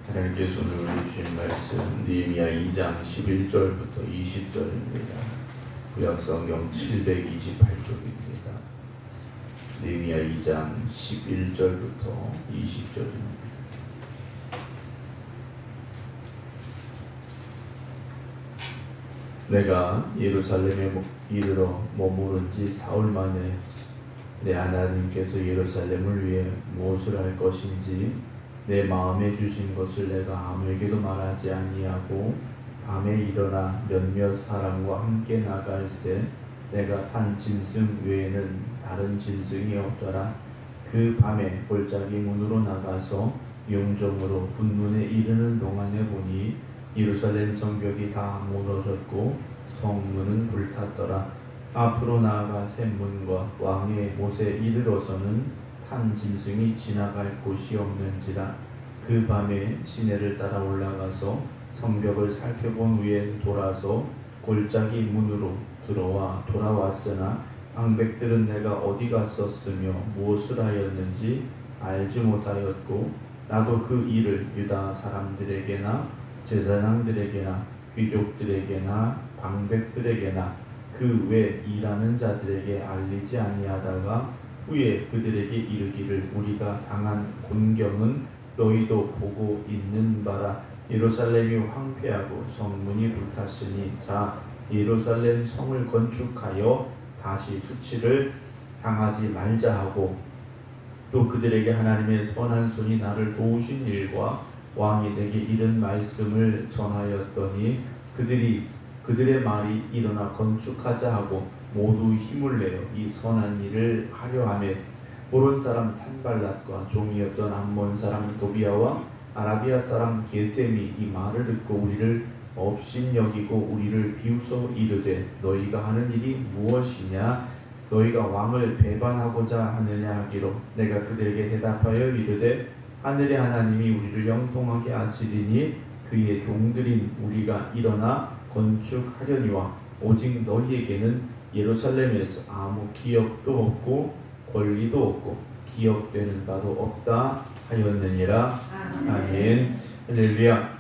하나님께서 오늘 주신 말씀 느헤미야 2장 11절부터 20절입니다. 구약성경 728쪽입니다. 느헤미야 2장 11절부터 20절입니다. 내가 예루살렘에 이르러 머무른 지 사흘 만에 내 하나님께서 예루살렘을 위해 무엇을 할 것인지 내 마음에 주신 것을 내가 아무에게도 말하지 아니하고 밤에 일어나 몇몇 사람과 함께 나갈새 내가 탄 짐승 외에는 다른 짐승이 없더라. 그 밤에 골짜기 문으로 나가서 용정으로 분문에 이르는 동안에 보니 예루살렘 성벽이 다 무너졌고 성문은 불탔더라. 앞으로 나아가 샘문과 왕의 못에 이르러서는 탄 짐승이 지나갈 곳이 없는지라. 그 밤에 시내를 따라 올라가서 성벽을 살펴본 후에 돌아서 골짜기 문으로 들어와 돌아왔으나 방백들은 내가 어디 갔었으며 무엇을 하였는지 알지 못하였고 나도 그 일을 유다 사람들에게나 제사장들에게나 귀족들에게나 방백들에게나 그 외 일하는 자들에게 알리지 아니하다가 후에 그들에게 이르기를 우리가 당한 곤경은 너희도 보고 있는 바라. 예루살렘이 황폐하고 성문이 불탔으니 자 예루살렘 성을 건축하여 다시 수치를 당하지 말자 하고 또 그들에게 하나님의 선한 손이 나를 도우신 일과 왕이 내게 이른 말씀을 전하였더니 그들의 말이 일어나 건축하자 하고 모두 힘을 내어 이 선한 일을 하려 하며 보론 사람 산발랏과 종이었던 암몬 사람 도비아와 아라비아 사람 게셈이 이 말을 듣고 우리를 업신여기고 우리를 비웃어 이르되 너희가 하는 일이 무엇이냐? 너희가 왕을 배반하고자 하느냐 하기로 내가 그들에게 대답하여 이르되 하늘의 하나님이 우리를 영통하게 하시리니 그의 종들인 우리가 일어나 건축하려니와 오직 너희에게는 예루살렘에서 아무 기업도 없고 권리도 없고 기업되는 바도 없다 하였느니라. 아멘. 할렐루야.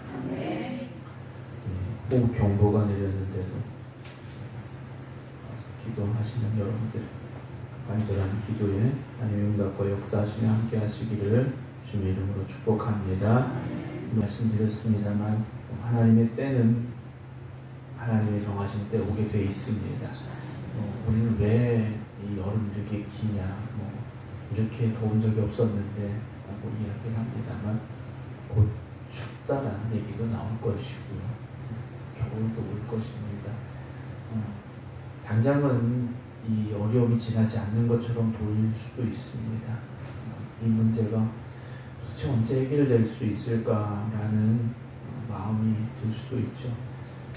호우 경보가 내렸는데도 기도하시는 여러분들 간절한 기도에 하나님의 응답과 역사하시며 함께 하시기를 주님의 이름으로 축복합니다. 말씀드렸습니다만 하나님의 때는 하나님의 정하신 때 오게 돼 있습니다. 우리는 왜 이 여름 이렇게 기냐, 이렇게 더운 적이 없었는데 라고 이야기를 합니다만 곧 춥다라는 얘기도 나올 것이고요. 겨울도 올 것입니다. 당장은 이 어려움이 지나지 않는 것처럼 보일 수도 있습니다. 이 문제가 도대체 언제 해결될 수 있을까라는 마음이 들 수도 있죠.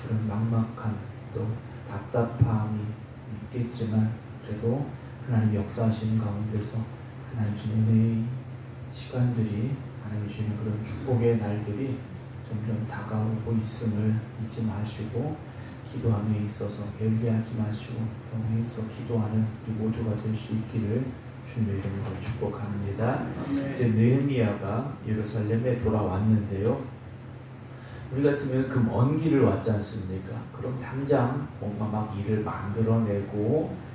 그런 막막함 또 답답함이 있겠지만 그래도 하나님 역사하시는 가운데서 하나님 주시는 은혜의 시간들이 하나님 주시는 그런 축복의 날들이 점점 다가오고 있음을 잊지 마시고 기도함에 있어서 게을리하지 마시고 동행해서 기도하는 우리 모두가 될 수 있기를 주님의 이름으로 축복합니다. 이제 느헤미야가 예루살렘에 돌아왔는데요. 우리 같으면 그 먼 길을 왔지 않습니까? 그럼 당장 뭔가 막 일을 만들어내고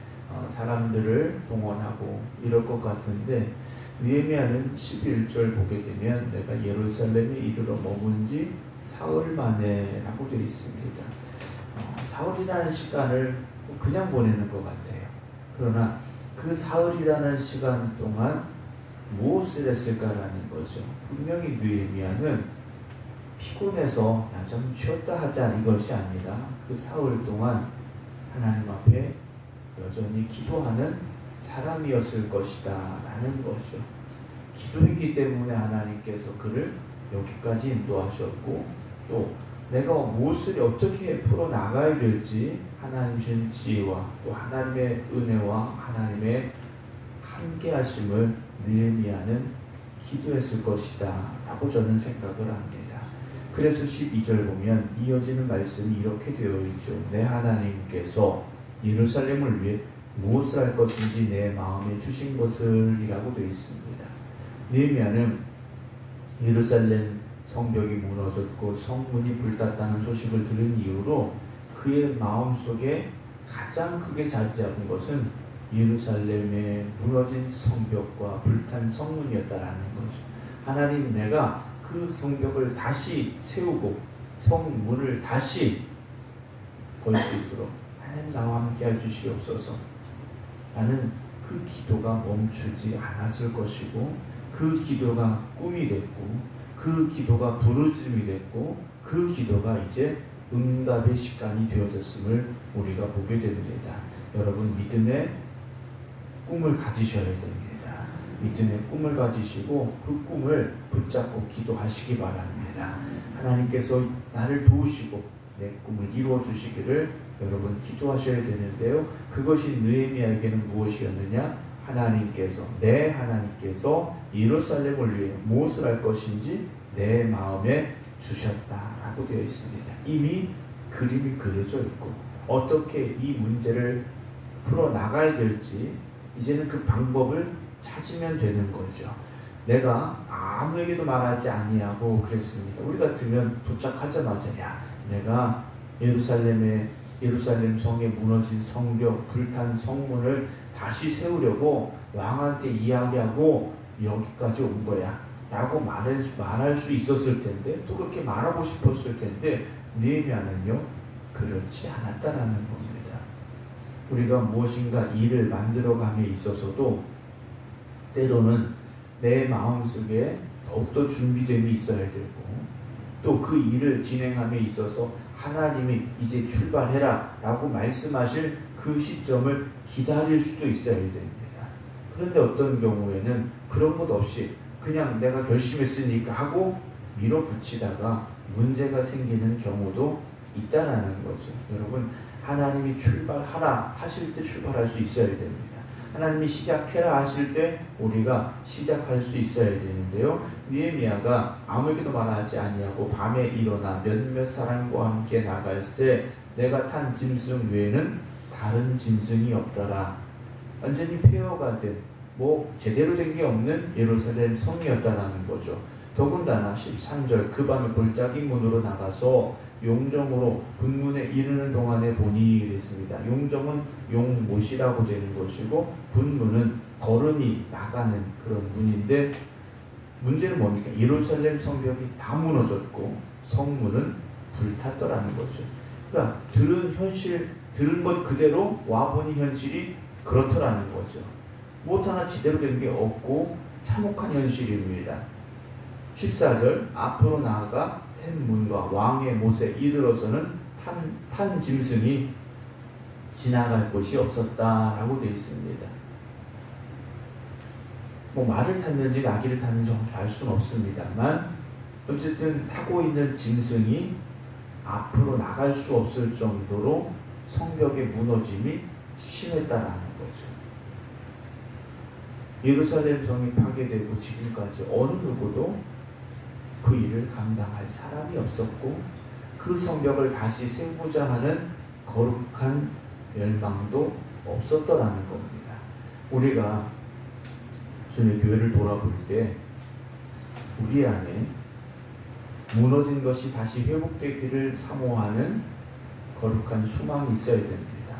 사람들을 동원하고 이럴 것 같은데 느헤미야는 11절 보게 되면 내가 예루살렘에 이르러 머문 지 사흘 만에 라고 되어 있습니다. 사흘이라는 시간을 그냥 보내는 것 같아요. 그러나 그 사흘이라는 시간 동안 무엇을 했을까라는 거죠. 분명히 느헤미야는 피곤해서 좀 쉬었다 하자 이것이 아니라 그 사흘 동안 하나님 앞에 여전히 기도하는 사람이었을 것이다 라는 것이죠. 기도했기 때문에 하나님께서 그를 여기까지 인도하셨고 또 내가 무엇을 어떻게 풀어나가야 될지 하나님 주신 지혜와 또 하나님의 은혜와 하나님의 함께 하심을 느헤미야는 기도했을 것이다 라고 저는 생각을 합니다. 그래서 12절 보면 이어지는 말씀이 이렇게 되어 있죠. 내 하나님께서 예루살렘을 위해 무엇을 할 것인지 내 마음에 주신 것을 이라고 되어 있습니다. 느헤미야는 예루살렘 성벽이 무너졌고 성문이 불탔다는 소식을 들은 이후로 그의 마음속에 가장 크게 자리 잡은 것은 예루살렘의 무너진 성벽과 불탄 성문이었다라는 거죠. 하나님, 내가 그 성벽을 다시 세우고 성문을 다시 걸 수 있도록 하나님 나와 함께 해주시옵소서. 나는 그 기도가 멈추지 않았을 것이고, 그 기도가 꿈이 됐고, 그 기도가 부르짖음이 됐고, 그 기도가 이제 응답의 시간이 되어졌음을 우리가 보게 됩니다. 여러분, 믿음의 꿈을 가지셔야 됩니다. 믿음의 꿈을 가지시고 그 꿈을 붙잡고 기도하시기 바랍니다. 하나님께서 나를 도우시고 내 꿈을 이루어 주시기를 여러분 기도하셔야 되는데요. 그것이 느헤미야에게는 무엇이었느냐? 하나님께서 예루살렘을 위해 무엇을 할 것인지 내 마음에 주셨다라고 되어 있습니다. 이미 그림이 그려져 있고 어떻게 이 문제를 풀어나가야 될지 이제는 그 방법을 찾으면 되는 거죠. 내가 아무에게도 말하지 아니하고 그랬습니다. 우리 같으면 도착하자마자 내가 예루살렘 성에 무너진 성벽, 불탄 성문을 다시 세우려고 왕한테 이야기하고 여기까지 온 거야 라고 말할 수 있었을 텐데, 또 그렇게 말하고 싶었을 텐데, 느헤미야는요 그렇지 않았다라는 겁니다. 우리가 무엇인가 일을 만들어감에 있어서도 때로는 내 마음속에 더욱더 준비됨이 있어야 되고, 또 그 일을 진행함에 있어서 하나님이 이제 출발해라 라고 말씀하실 그 시점을 기다릴 수도 있어야 됩니다. 그런데 어떤 경우에는 그런 것 없이 그냥 내가 결심했으니까 하고 밀어붙이다가 문제가 생기는 경우도 있다라는 거죠. 여러분, 하나님이 출발하라 하실 때 출발할 수 있어야 됩니다. 하나님이 시작해라 하실 때 우리가 시작할 수 있어야 되는데요. 느헤미야가 아무에게도 말하지 아니하고 밤에 일어나 몇몇 사람과 함께 나갈새 내가 탄 짐승 외에는 다른 짐승이 없더라. 완전히 폐허가 된 제대로 된 게 없는 예루살렘 성이었다라는 거죠. 더군다나 13절 그 밤에 골짜기 문으로 나가서 용정으로 분문에 이르는 동안에 보니 그랬습니다. 용정은 용못이라고 되는 것이고 분문은 걸음이 나가는 그런 문인데, 문제는 뭡니까? 예루살렘 성벽이 다 무너졌고 성문은 불탔더라는 거죠. 그러니까 들은 것 그대로 와보니 현실이 그렇더라는 거죠. 무엇 하나 제대로 된 게 없고 참혹한 현실입니다. 14절 앞으로 나아가 샘문과 왕의 못에 이르러서는 탄 짐승이 지나갈 곳이 없었다라고 되어 있습니다. 말을 탔는지 나귀를 탔는지 정확히 알 수는 없습니다만 어쨌든 타고 있는 짐승이 앞으로 나갈 수 없을 정도로 성벽의 무너짐이 심했다라는 거죠. 예루살렘 성이 파괴되고 지금까지 어느 누구도 그 일을 감당할 사람이 없었고 그 성벽을 다시 세우고자 하는 거룩한 열망도 없었더라는 겁니다. 우리가 주님의 교회를 돌아볼 때 우리 안에 무너진 것이 다시 회복되기를 사모하는 거룩한 소망이 있어야 됩니다.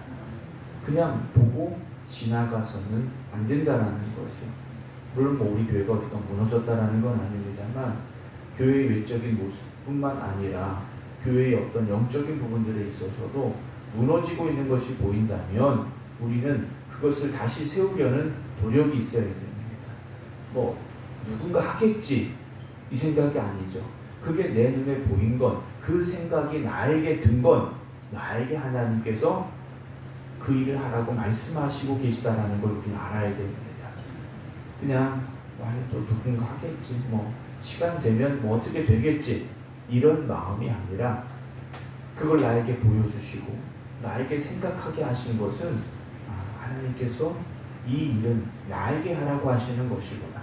그냥 보고 지나가서는 안 된다라는 거죠. 물론 우리 교회가 어디가 무너졌다라는 건 아닙니다만 교회의 외적인 모습뿐만 아니라 교회의 어떤 영적인 부분들에 있어서도 무너지고 있는 것이 보인다면 우리는 그것을 다시 세우려는 노력이 있어야 됩니다. 누군가 하겠지 이 생각이 아니죠. 그게 내 눈에 보인 건, 그 생각이 나에게 든 건 나에게 하나님께서 그 일을 하라고 말씀하시고 계시다라는 걸 우리는 알아야 됩니다. 그냥 또 누군가 하겠지, 시간 되면 어떻게 되겠지, 이런 마음이 아니라 그걸 나에게 보여주시고 나에게 생각하게 하신 것은 하나님께서 이 일은 나에게 하라고 하시는 것이구나,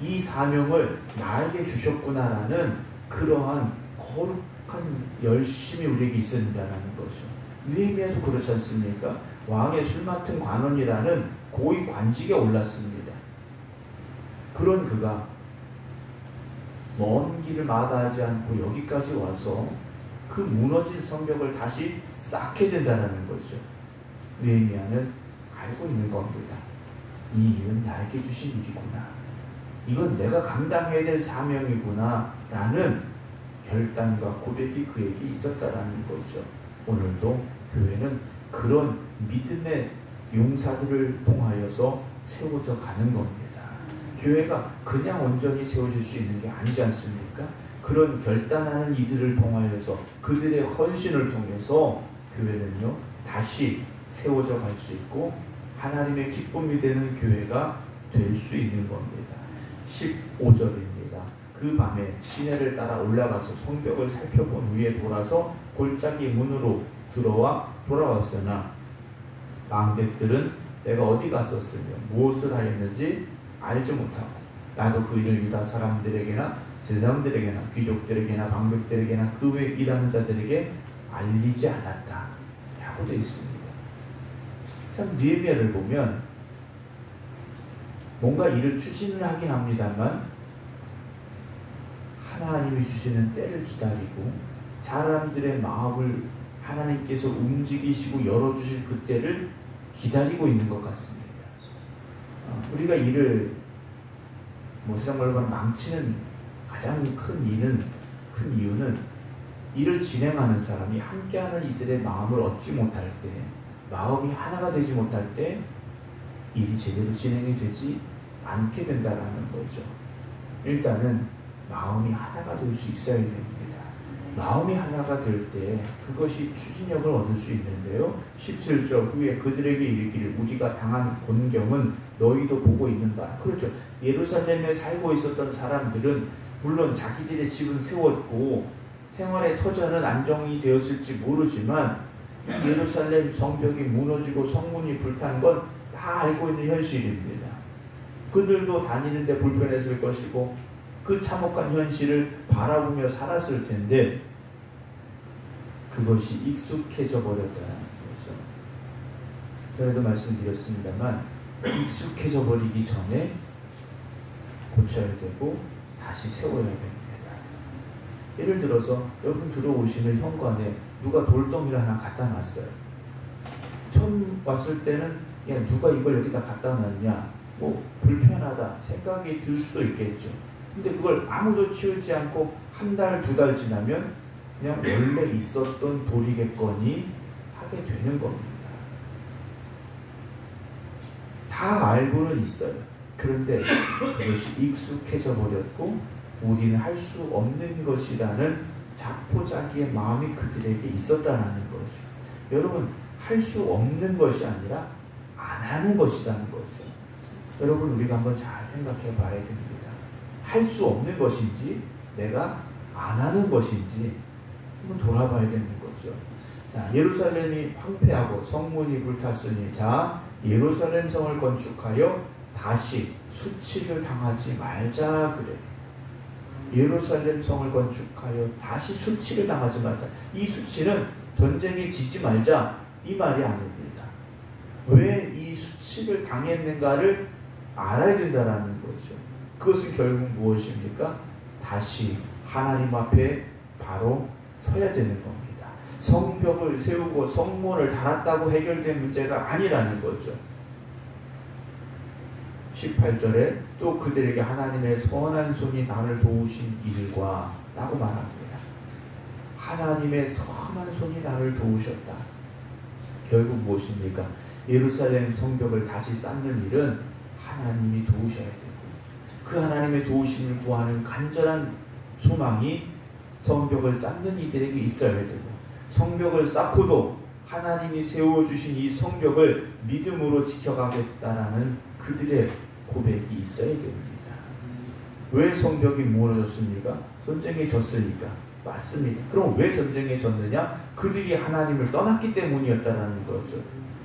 이 사명을 나에게 주셨구나라는 그러한 거룩한 열심이 우리에게 있어야 된다는 거죠. 느헤미야도 그렇지 않습니까? 왕의 술 맡은 관원이라는 고위 관직에 올랐습니다. 그런 그가 먼 길을 마다하지 않고 여기까지 와서 그 무너진 성벽을 다시 쌓게 된다는 거죠. 느헤미야는 알고 있는 겁니다. 이 일은 나에게 주신 일이구나. 이건 내가 감당해야 될 사명이구나 라는 결단과 고백이 그에게 있었다라는 거죠. 오늘도 교회는 그런 믿음의 용사들을 통하여서 세워져 가는 겁니다. 교회가 그냥 온전히 세워질 수 있는 게 아니지 않습니까? 그런 결단하는 이들을 통하여서 그들의 헌신을 통해서 교회는요 다시 세워져 갈 수 있고 하나님의 기쁨이 되는 교회가 될 수 있는 겁니다. 15절입니다. 그 밤에 시내를 따라 올라가서 성벽을 살펴본 후에 돌아서 골짜기 문으로 들어와 돌아왔으나 방백들은 내가 어디 갔었으며 무엇을 하였는지 알지 못하고 나도 그 일을 유다 사람들에게나 제사장들에게나 귀족들에게나 방백들에게나 그 외 일하는 자들에게 알리지 않았다 라고 되어 있습니다. 참 느헤미야를 보면 뭔가 일을 추진을 하긴 합니다만 하나님이 주시는 때를 기다리고 사람들의 마음을 하나님께서 움직이시고 열어주실 그 때를 기다리고 있는 것 같습니다. 우리가 일을 세상 말로 말하면 망치는 가장 큰 이유는 일을 진행하는 사람이 함께하는 이들의 마음을 얻지 못할 때, 마음이 하나가 되지 못할 때 일이 제대로 진행이 되지 않게 된다라는 거죠. 일단은 마음이 하나가 될 수 있어야 됩니다. 마음이 하나가 될 때 그것이 추진력을 얻을 수 있는데요. 17절 후에 그들에게 이르기를 우리가 당한 곤경은 너희도 보고 있는 바라. 그렇죠. 예루살렘에 살고 있었던 사람들은 물론 자기들의 집은 세웠고 생활의 터전은 안정이 되었을지 모르지만 예루살렘 성벽이 무너지고 성문이 불탄 건 다 알고 있는 현실입니다. 그들도 다니는데 불편했을 것이고 그 참혹한 현실을 바라보며 살았을 텐데 그것이 익숙해져 버렸다는 거죠. 전에도 말씀드렸습니다만 익숙해져 버리기 전에 고쳐야 되고 다시 세워야 됩니다. 예를 들어서 여러분 들어오시는 현관에 누가 돌덩이를 하나 갖다 놨어요. 처음 왔을 때는 야 누가 이걸 여기다 갖다 놨냐 불편하다 생각이 들 수도 있겠죠. 근데 그걸 아무도 치우지 않고 한 달, 두 달 지나면 그냥 원래 있었던 돌이겠거니 하게 되는 겁니다. 다 알고는 있어요. 그런데 그것이 익숙해져 버렸고 우리는 할 수 없는 것이라는 자포자기의 마음이 그들에게 있었다는 거죠. 여러분 할 수 없는 것이 아니라 안 하는 것이라는 거죠. 여러분 우리가 한번 잘 생각해 봐야 됩니다. 할 수 없는 것인지 내가 안 하는 것인지 한번 돌아봐야 되는 거죠. 자, 예루살렘이 황폐하고 성문이 불탔으니 자 예루살렘 성을 건축하여 다시 수치를 당하지 말자 그래. 예루살렘 성을 건축하여 다시 수치를 당하지 말자. 이 수치는 전쟁에 지지 말자 이 말이 아닙니다. 왜 이 수치를 당했는가를 알아야 된다는 거죠. 그것은 결국 무엇입니까? 다시 하나님 앞에 바로 서야 되는 겁니다. 성벽을 세우고 성문을 달았다고 해결된 문제가 아니라는 거죠. 18절에 또 그들에게 하나님의 선한 손이 나를 도우신 일과 라고 말합니다. 하나님의 선한 손이 나를 도우셨다. 결국 무엇입니까? 예루살렘 성벽을 다시 쌓는 일은 하나님이 도우셔야 되고 그 하나님의 도우심을 구하는 간절한 소망이 성벽을 쌓는 이들에게 있어야 되고 성벽을 쌓고도 하나님이 세워주신 이 성벽을 믿음으로 지켜가겠다라는 그들의 고백이 있어야 됩니다. 왜 성벽이 무너졌습니까? 전쟁에 졌으니까. 맞습니다. 그럼 왜 전쟁에 졌느냐? 그들이 하나님을 떠났기 때문이었다라는 거죠.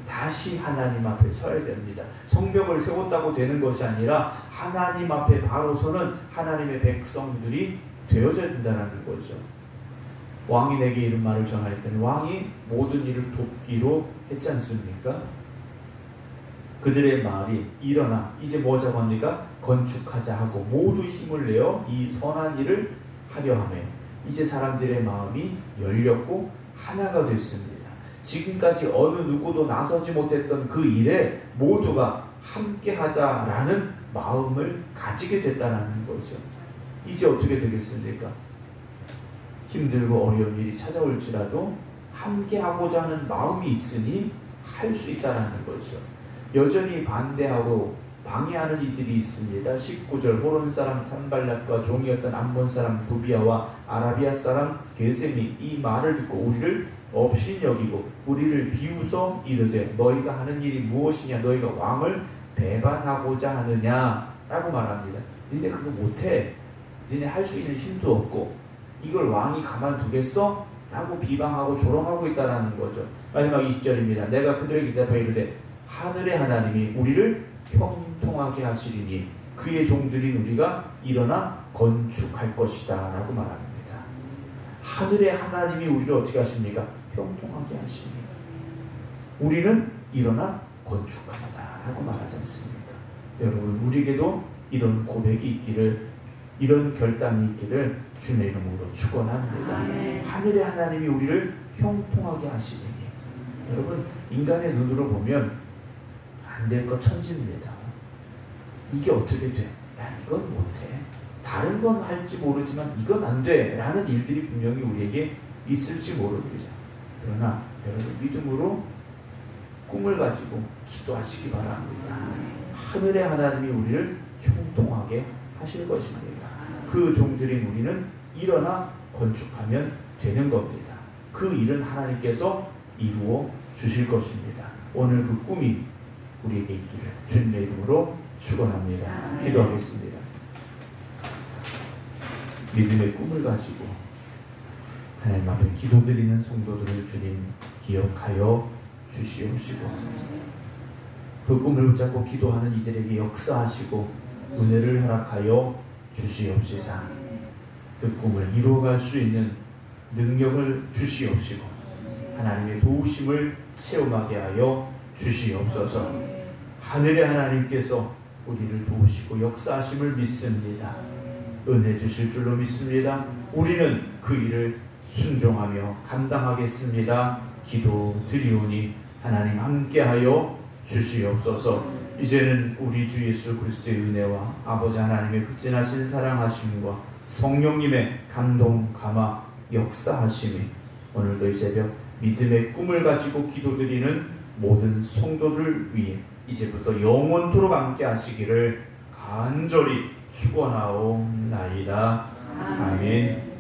다시 하나님 앞에 서야 됩니다. 성벽을 세웠다고 되는 것이 아니라 하나님 앞에 바로 서는 하나님의 백성들이 되어져야 된다는 거죠. 왕이 내게 이런 말을 전하였더니 왕이 모든 일을 돕기로 했지 않습니까? 그들의 말이 일어나 이제 뭐 하자고 합니까? 건축하자 하고 모두 힘을 내어 이 선한 일을 하려 하며 이제 사람들의 마음이 열렸고 하나가 됐습니다. 지금까지 어느 누구도 나서지 못했던 그 일에 모두가 함께 하자라는 마음을 가지게 됐다는 거죠. 이제 어떻게 되겠습니까? 힘들고 어려운 일이 찾아올지라도 함께 하고자 하는 마음이 있으니 할 수 있다는 거죠. 여전히 반대하고 방해하는 이들이 있습니다. 19절 호론 사람 산발락과 종이었던 암몬 사람 도비아와 아라비아 사람 게셈이 이 말을 듣고 우리를 업신여기고 우리를 비웃어 이르되 너희가 하는 일이 무엇이냐 너희가 왕을 배반하고자 하느냐 라고 말합니다. 니네 그거 못해. 니네 할 수 있는 힘도 없고 이걸 왕이 가만두겠어? 라고 비방하고 조롱하고 있다는 거죠. 마지막 20절입니다. 내가 그들에게 대답하여 이르되 하늘의 하나님이 우리를 형통하게 하시리니 그의 종들인 우리가 일어나 건축할 것이다 라고 말합니다. 하늘의 하나님이 우리를 어떻게 하십니까? 형통하게 하시니 우리는 일어나 건축한다 라고 말하지 않습니까? 여러분 우리에게도 이런 고백이 있기를 이런 결단이 있기를 주님의 이름으로 축원합니다. 하늘의 하나님이 우리를 형통하게 하시니 여러분 인간의 눈으로 보면 안 될 것 천지입니다. 이게 어떻게 돼? 야 이건 못해. 다른 건 할지 모르지만 이건 안 돼 라는 일들이 분명히 우리에게 있을지 모릅니다. 그러나 여러분 믿음으로 꿈을 가지고 기도하시기 바랍니다. 하늘의 하나님이 우리를 형통하게 하실 것입니다. 그 종들인 우리는 일어나 건축하면 되는 겁니다. 그 일은 하나님께서 이루어 주실 것입니다. 오늘 그 꿈이 우리에게 있기를 주님의 이름으로 축원합니다. 기도하겠습니다. 믿음의 꿈을 가지고 하나님 앞에 기도드리는 성도들을 주님 기억하여 주시옵시고 그 꿈을 붙잡고 기도하는 이들에게 역사하시고 은혜를 허락하여 주시옵시사 그 꿈을 이루어갈 수 있는 능력을 주시옵시고 하나님의 도우심을 체험하게 하여 주시옵소서. 하늘의 하나님께서 우리를 도우시고 역사하심을 믿습니다. 은혜 주실 줄로 믿습니다. 우리는 그 일을 순종하며 감당하겠습니다. 기도 드리오니 하나님 함께하여 주시옵소서. 이제는 우리 주 예수 그리스도의 은혜와 아버지 하나님의 극진하신 사랑하심과 성령님의 감동 감화 역사하심이 오늘도 이 새벽 믿음의 꿈을 가지고 기도드리는 모든 성도들 위해 이제부터 영원토록 함께 하시기를 간절히 축원하옵나이다. 아멘.